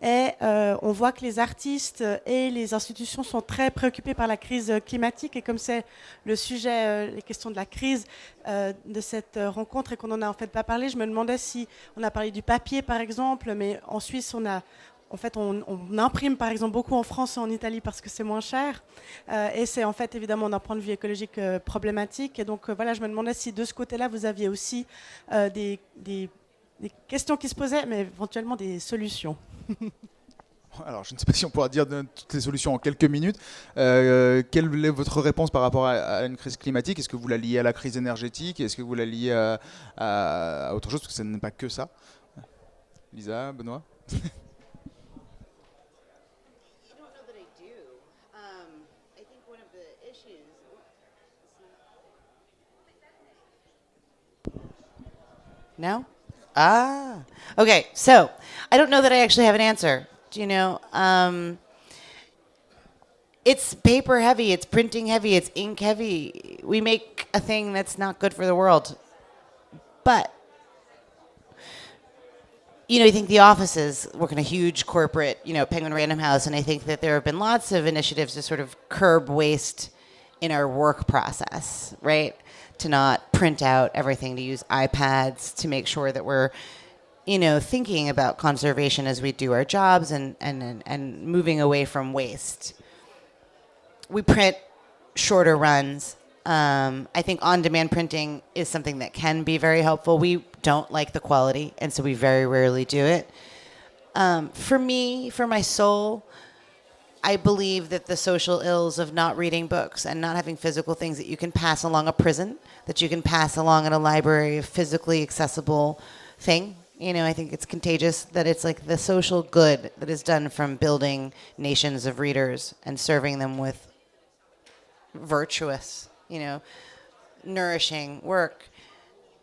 Et on voit que les artistes et les institutions sont très préoccupés par la crise climatique. Et comme c'est le sujet, les questions de la crise de cette rencontre et qu'on n'en a en fait pas parlé, je me demandais si on a parlé du papier par exemple, mais en Suisse on imprime par exemple beaucoup en France et en Italie parce que c'est moins cher. Et c'est en fait évidemment d'un point de vue écologique problématique. Et donc voilà, je me demandais si de ce côté-là vous aviez aussi des questions qui se posaient, mais éventuellement des solutions. Alors, je ne sais pas si on pourra dire toutes les solutions en quelques minutes. Quelle est votre réponse par rapport à une crise climatique? Est-ce que vous la liez à la crise énergétique? Est-ce que vous la liez à autre chose? Parce que ce n'est pas que ça. Lisa, Benoît? No? Ah, okay. So I don't know that I actually have an answer. Do you know? It's paper heavy, it's printing heavy, it's ink heavy. We make a thing that's not good for the world. But, I think the offices work in a huge corporate, Penguin Random House, and I think that there have been lots of initiatives to sort of curb waste in our work process, right? To not print out everything, to use iPads, to make sure that we're, thinking about conservation as we do our jobs and moving away from waste. We print shorter runs. I think on-demand printing is something that can be very helpful. We don't like the quality, and so we very rarely do it. For me, for my soul, I believe that the social ills of not reading books and not having physical things that you can pass along a prison, that you can pass along in a library, a physically accessible thing. I think it's contagious that it's like the social good that is done from building nations of readers and serving them with virtuous, nourishing work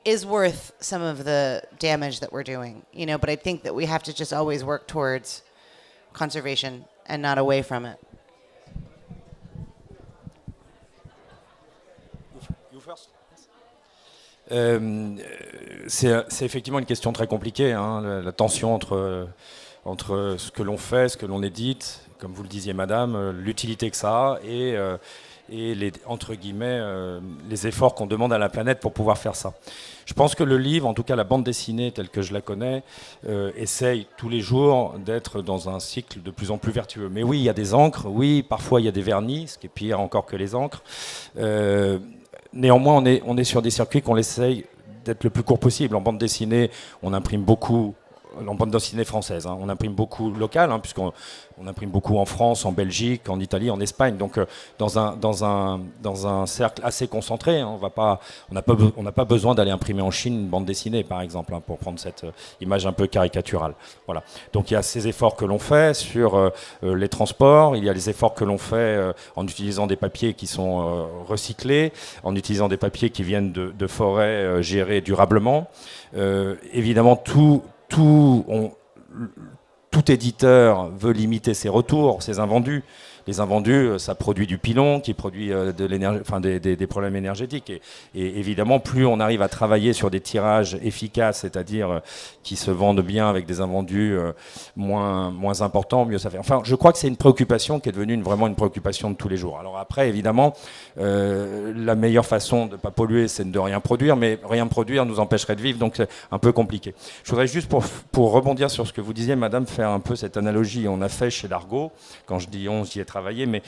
is worth some of the damage that we're doing, you know, but I think that we have to just always work towards conservation and not away from it. You first. C'est effectivement une question très compliquée, hein, la tension entre ce que l'on fait, ce que l'on édite, comme vous le disiez madame, l'utilité que ça a et les, entre guillemets, les efforts qu'on demande à la planète pour pouvoir faire ça. Je pense que le livre, en tout cas la bande dessinée telle que je la connais, essaye tous les jours d'être dans un cycle de plus en plus vertueux. Mais oui, il y a des encres, oui, parfois il y a des vernis, ce qui est pire encore que les encres. Néanmoins, on est sur des circuits qu'on essaye d'être le plus court possible. En bande dessinée, on imprime beaucoup. En bande dessinée française, hein. On imprime beaucoup local, hein, puisqu'on imprime beaucoup en France, en Belgique, en Italie, en Espagne. Donc dans un cercle assez concentré, hein, on n'a pas besoin d'aller imprimer en Chine une bande dessinée, par exemple, hein, pour prendre cette image un peu caricaturale. Voilà. Donc il y a ces efforts que l'on fait sur les transports, il y a les efforts que l'on fait en utilisant des papiers qui sont recyclés, en utilisant des papiers qui viennent de forêts gérées durablement. Évidemment, tout éditeur veut limiter ses retours, ses invendus. Les invendus, ça produit du pilon, qui produit de l'énergie, enfin des problèmes énergétiques. Et évidemment, plus on arrive à travailler sur des tirages efficaces, c'est-à-dire qui se vendent bien avec des invendus moins importants, mieux ça fait. Enfin, je crois que c'est une préoccupation qui est devenue vraiment une préoccupation de tous les jours. Alors après, évidemment, la meilleure façon de ne pas polluer, c'est de rien produire, mais rien produire nous empêcherait de vivre, donc c'est un peu compliqué. Je voudrais juste, pour rebondir sur ce que vous disiez, madame, faire un peu cette analogie. On a fait chez Dargaud, quand je dis on, j'y ai travaillé, mais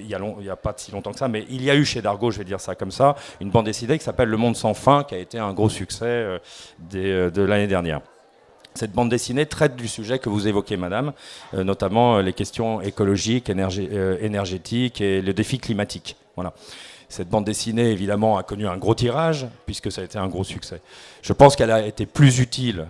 il y a pas si longtemps que ça, mais il y a eu chez Dargaud, je vais dire ça comme ça, une bande dessinée qui s'appelle Le Monde sans fin, qui a été un gros succès de l'année dernière. Cette bande dessinée traite du sujet que vous évoquez, madame, notamment les questions écologiques, énergétiques et le défi climatique. Voilà. Cette bande dessinée, évidemment, a connu un gros tirage, puisque ça a été un gros succès. Je pense qu'elle a été plus utile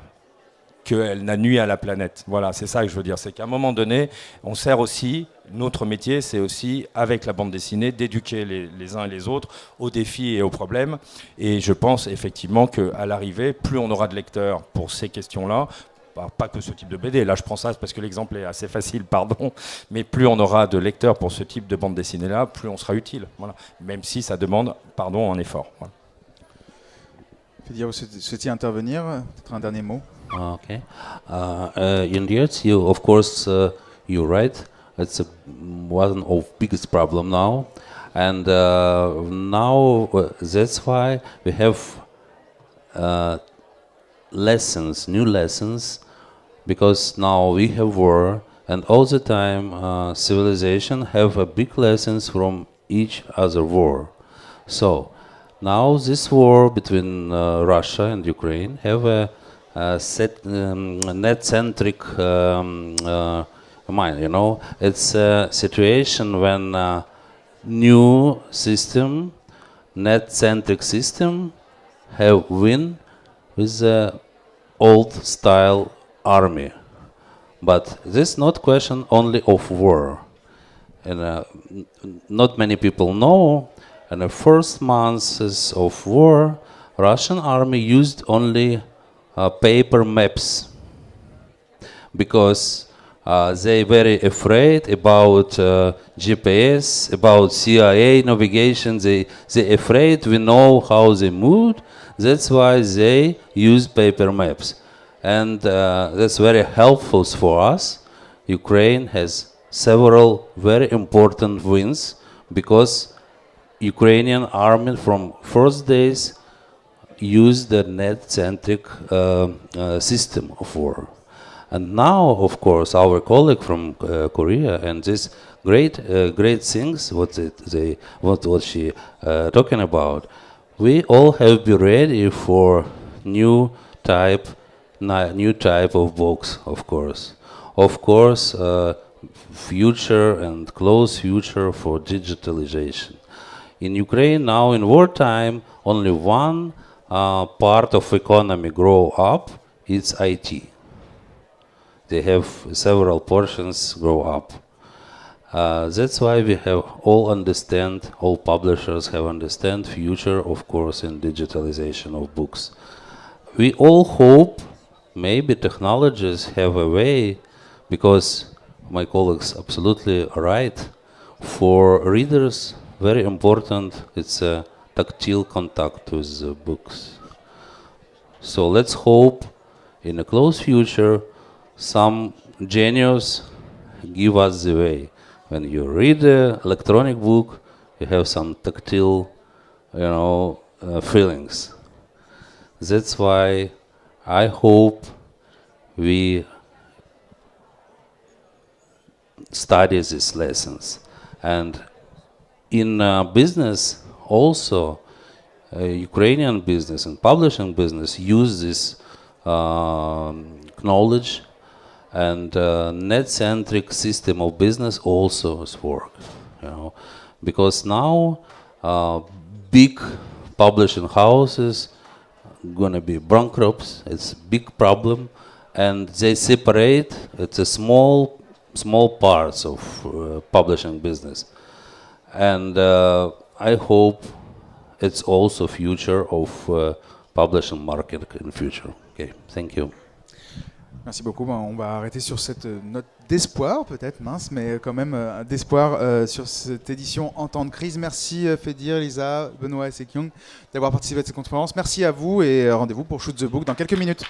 qu'elle n'a nui à la planète. Voilà, c'est ça que je veux dire. C'est qu'à un moment donné, on sert aussi, notre métier, c'est aussi, avec la bande dessinée, d'éduquer les uns et les autres aux défis et aux problèmes. Et je pense effectivement qu'à l'arrivée, plus on aura de lecteurs pour ces questions-là, pas que ce type de BD, là je prends ça parce que l'exemple est assez facile, pardon, mais plus on aura de lecteurs pour ce type de bande dessinée-là, plus on sera utile. Voilà. Même si ça demande, pardon, un effort. Voilà. Fédia, vous souhaitiez intervenir? Peut-être un dernier mot? Okay. In the arts, of course, you're right. It's one of biggest problem now, and now that's why we have lessons, new lessons, because now we have war, and all the time civilization have a big lessons from each other war. So now this war between Russia and Ukraine have a net-centric mind, you know. It's a situation when new system, net-centric system, have win with the old-style army. But this not question only of war. And not many people know, in the first months of war, Russian army used only paper maps, because they very afraid about GPS, about CIA navigation. They afraid we know how they moved. That's why they use paper maps, and that's very helpful for us. Ukraine has several very important wins because Ukrainian army from first days use the net-centric system of war. And now, of course, our colleague from Korea and this great things what she talking about, we all have been ready for new type of books, of course, future and close future for digitalization. In Ukraine now, in wartime, only one part of economy grow up, it's IT. They have several portions grow up. That's why we have all publishers have understand future, of course, in digitalization of books. We all hope maybe technologies have a way, because my colleagues absolutely right, for readers very important it's a tactile contact with the books. So let's hope in a close future some genius give us the way. When you read an electronic book, you have some tactile, feelings. That's why I hope we study these lessons. And in business also, Ukrainian business and publishing business use this knowledge, and net-centric system of business also is work. Because now big publishing houses gonna be bankrupt. It's a big problem, and they separate. It's a small parts of publishing business, and I hope it's also future of publishing market in future. Okay, thank you. Merci beaucoup. On va arrêter sur cette note d'espoir, peut-être mince, mais quand même d'espoir sur cette édition en temps de crise. Merci Fedir, Lisa, Benoît et Sekyung d'avoir participé à cette conférence. Merci à vous et rendez-vous pour Shoot the Book dans quelques minutes.